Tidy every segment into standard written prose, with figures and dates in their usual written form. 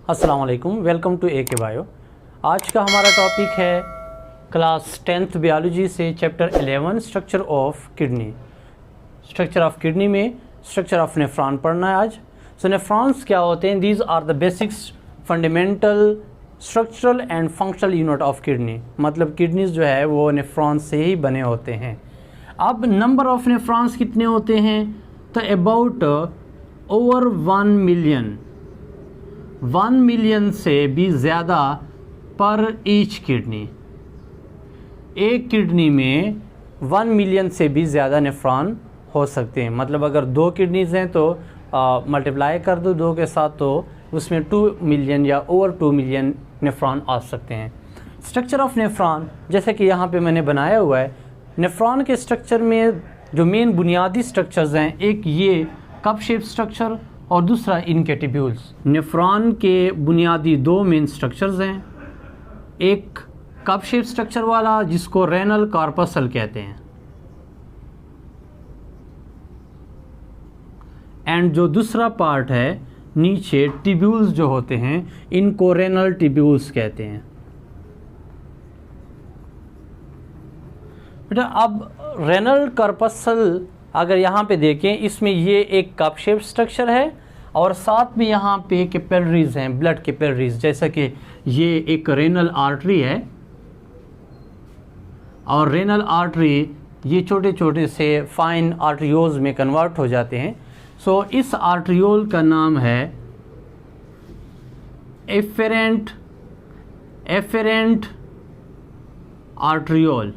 अस्सलाम वालेकुम, welcome to AK bio. आज का हमारा टॉपिक है क्लास 10th बायोलॉजी से chapter 11 structure of kidney. Structure of kidney में स्ट्रक्चर ऑफ नेफ्रॉन पढ़ना है आज। सो नेफ्रॉन्स क्या होते हैं? These are the basics fundamental structural and functional unit of kidney. मतलब किडनीज जो है वो नेफ्रॉन से ही बने होते हैं। अब नंबर ऑफ नेफ्रॉन्स कितने होते हैं? तो अबाउट ओवर 1 मिलियन, 1 मिलियन से भी ज़्यादा पर ईच किडनी। एक किडनी में 1 मिलियन से भी ज़्यादा नेफ्रॉन हो सकते हैं। मतलब अगर 2 किडनीज़ हैं तो मल्टीप्लाई कर दो 2 के साथ, तो उसमें 2 मिलियन या ओवर 2 मिलियन नेफ्रॉन आ सकते हैं। स्ट्रक्चर ऑफ नेफ्रॉन जैसे कि यहाँ पे मैंने बनाया हुआ है। नेफ्रॉन के स्ट्रक्चर में जो मेन बुनियादी स्ट्रक्चर्स हैं, एक ये कप शेप स्ट्रक्चर और दूसरा इनके ट्यूब्यूल्स। नेफ्रॉन के बुनियादी 2 मेन स्ट्रक्चर्स हैं। एक कप शेप स्ट्रक्चर वाला जिसको रेनल कॉर्पसल कहते हैं, एंड जो दूसरा पार्ट है नीचे ट्यूब्यूल्स जो होते हैं, इनको रेनल ट्यूब्यूल्स कहते हैं। बेटा अब रेनल कॉर्पसल अगर यहाँ पे देखें, इसमें ये एक कप शेप स्ट्रक्चर है और साथ में यहाँ पे कैपिलरीज हैं, ब्लड कैपिलरीज। जैसा कि ये एक रेनल आर्टरी है और रेनल आर्टरी ये छोटे छोटे से फाइन आर्टरियोल्स में कन्वर्ट हो जाते हैं। सो इस आर्टरियोल का नाम है एफेरेंट आर्टरियोल।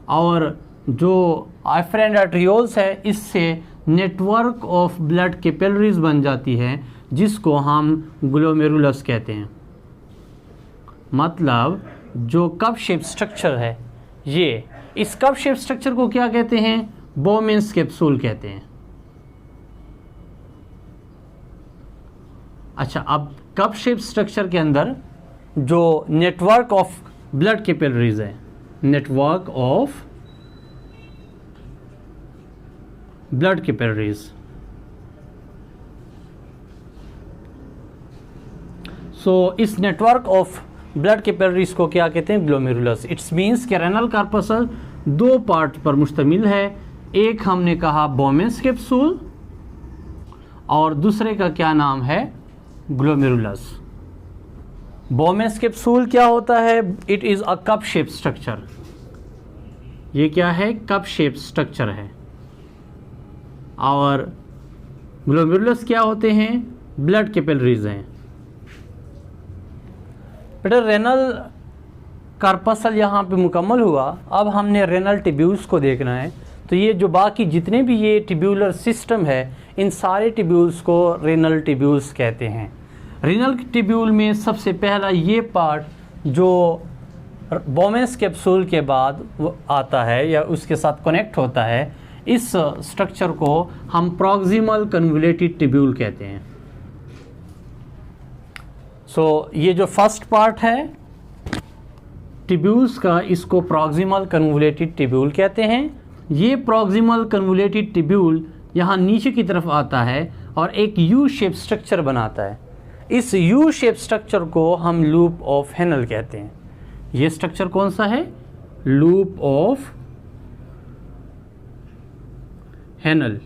और जो एफेरेंट आर्टरियोल्स है, इससे नेटवर्क ऑफ ब्लड कैपिलरीज बन जाती है जिसको हम ग्लोमेरुलस कहते हैं। मतलब जो कप शेप स्ट्रक्चर है, ये इस कप शेप स्ट्रक्चर को क्या कहते हैं? बोमेंस कैप्सूल कहते हैं। अच्छा, अब कप शेप स्ट्रक्चर के अंदर जो नेटवर्क ऑफ ब्लड कैपिलरीज है, नेटवर्क ऑफ ब्लड कैपिलरीज, सो इस नेटवर्क ऑफ ब्लड कैपिलरीज को क्या कहते हैं? ग्लोमेरुलस। इट्स मीन्स कि रेनल कॉर्पसल 2 पार्ट पर मुश्तमिल है। एक हमने कहा बोमेंस कैप्सूल और दूसरे का क्या नाम है? ग्लोमेरुलस। बोमेंस कैप्सूल क्या होता है? It is a cup shape structure. ये क्या है? कप शेप स्ट्रक्चर है। और ग्लोमेरुलस क्या होते हैं? ब्लड कैपिलरीज हैं। बेटा रेनल कॉर्पसल यहाँ पे मुकम्मल हुआ। अब हमने रेनल ट्यूब्यूल्स को देखना है। तो ये जो बाकी जितने भी ये ट्यूब्यूलर सिस्टम है, इन सारे ट्यूब्यूल्स को रेनल ट्यूब्यूल्स कहते हैं। रेनल ट्यूब्यूल में सबसे पहला ये पार्ट जो बोमेंस कैप्सूल के बाद आता है या उसके साथ कनेक्ट होता है, इस स्ट्रक्चर को हम प्रॉक्सिमल कन्वोल्यूटेड ट्यूब्यूल कहते हैं। सो ये जो फर्स्ट पार्ट है ट्यूब्यूल्स का, इसको प्रॉक्सिमल कन्वोल्यूटेड ट्यूब्यूल कहते हैं। ये प्रॉक्सिमल कन्वोल्यूटेड ट्यूब्यूल यहाँ नीचे की तरफ आता है और एक यू शेप स्ट्रक्चर बनाता है। इस यू शेप स्ट्रक्चर को हम लूप ऑफ हेनल कहते हैं। ये स्ट्रक्चर कौन सा है? Loop of Henle.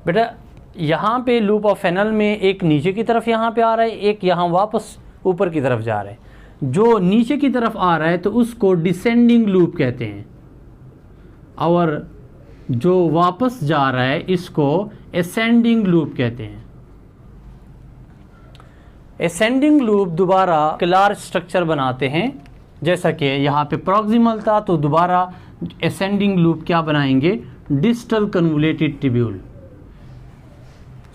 बेटा यहाँ पे लूप ऑफ हेनल में एक नीचे की तरफ यहाँ पे आ रहा है, एक यहाँ वापस ऊपर की तरफ जा रहा है। जो नीचे की तरफ आ रहा है तो उसको डिसेंडिंग लूप कहते हैं, और जो वापस जा रहा है इसको एसेंडिंग लूप कहते हैं। एसेंडिंग लूप दोबारा क्लार स्ट्रक्चर बनाते हैं। जैसा कि यहाँ पे प्रॉक्सिमल था तो दोबारा एसेंडिंग लूप क्या बनाएंगे? Distal convoluted tubule.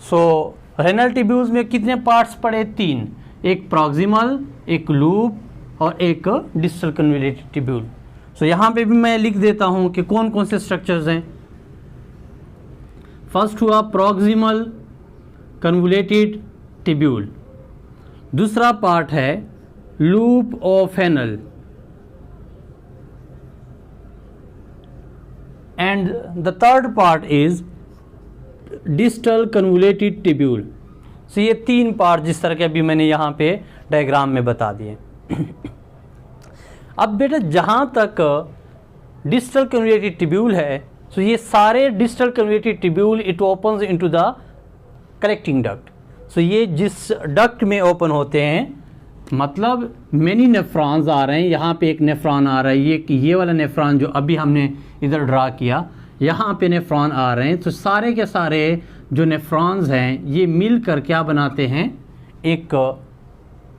So renal tubules में कितने पार्ट्स पड़े? 3। एक प्रॉक्सिमल, एक लूप और एक डिस्टल कन्वोल्यूटेड ट्यूब्यूल। सो यहाँ पे भी मैं लिख देता हूँ कि कौन कौन से स्ट्रक्चर्स हैं। फर्स्ट हुआ प्रॉक्सिमल कन्वोल्यूटेड ट्यूब्यूल। दूसरा पार्ट है loop of Henle, and the third part is distal convoluted tubule. So ये 3 पार्ट जिस तरह के अभी मैंने यहाँ पे डायग्राम में बता दिए। अब बेटा जहाँ तक डिस्टल कन्वोल्यूटेड ट्यूब्यूल है, सो ये सारे distal convoluted tubule it opens into the collecting duct. So ये जिस डक्ट में ओपन होते हैं, मतलब मेनी नेफ्रॉन्स आ रहे हैं, यहाँ पे एक नेफ्रॉन आ रहा है, ये वाला नेफ्रॉन जो अभी हमने इधर ड्रा किया, यहाँ पे नेफ्रॉन आ रहे हैं। तो सारे के सारे जो नेफ्रॉन्स हैं ये मिलकर क्या बनाते हैं, एक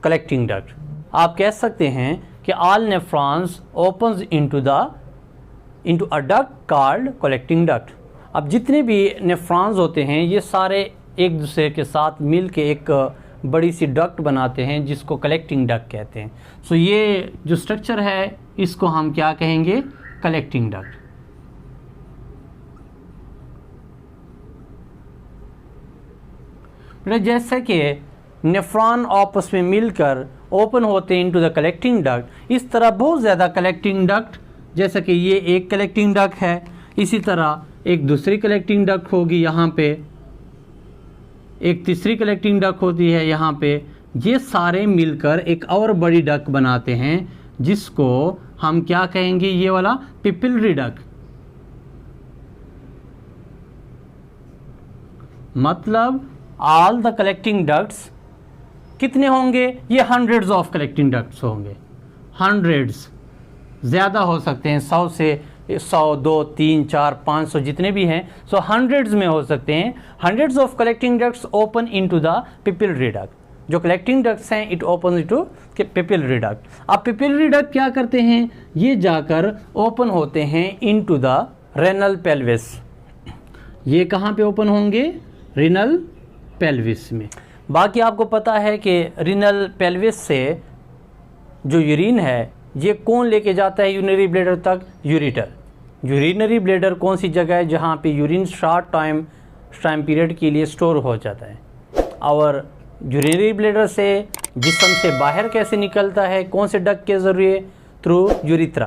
कलेक्टिंग डक्ट। आप कह सकते हैं कि all nephrons opens into a duct called collecting duct. अब जितने भी नेफ्रॉन्स होते हैं ये सारे एक दूसरे के साथ मिल के एक बड़ी सी डक्ट बनाते हैं जिसको कलेक्टिंग डक्ट कहते हैं। सो ये जो स्ट्रक्चर है इसको हम क्या कहेंगे, कलेक्टिंग डक्ट। जैसे कि नेफ्रॉन आपस में मिलकर ओपन होते हैं इनटू द कलेक्टिंग डक्ट, इस तरह बहुत ज़्यादा कलेक्टिंग डक्ट, जैसे कि ये एक कलेक्टिंग डक्ट है, इसी तरह एक दूसरी कलेक्टिंग डक्ट होगी, यहाँ पे एक तीसरी कलेक्टिंग डक्ट होती है, यहाँ पे ये सारे मिलकर एक और बड़ी डक्ट बनाते हैं जिसको हम क्या कहेंगे, ये वाला पिपिलरी डक्ट। मतलब ऑल द कलेक्टिंग डक्ट्स कितने होंगे, ये हंड्रेड्स ऑफ कलेक्टिंग डक्ट्स होंगे, हंड्रेड्स, ज़्यादा हो सकते हैं, 100 से 100, 2, 3, 4, 500 जितने भी हैं, सो हंड्रेड्स में हो सकते हैं। Hundreds of collecting ducts open into the papillary duct. जो कलेक्टिंग डक्ट्स हैं it open into papillary duct. अब पिपिलरी डक्ट क्या करते हैं, ये जाकर ओपन होते हैं इनटू द रेनल पेल्विस। ये कहाँ पे ओपन होंगे, रेनल पेल्विस में। बाकी आपको पता है कि रेनल पेल्विस से जो यूरिन है ये कौन लेके जाता है यूरिनरी ब्लैडर तक, यूरेटर। यूरिनरी ब्लैडर कौन सी जगह है जहाँ पे यूरिन शॉर्ट टाइम पीरियड के लिए स्टोर हो जाता है। और यूरिनरी ब्लैडर से जिस्म से बाहर कैसे निकलता है, कौन से डक्ट के जरिए, थ्रू यूरिथ्रा।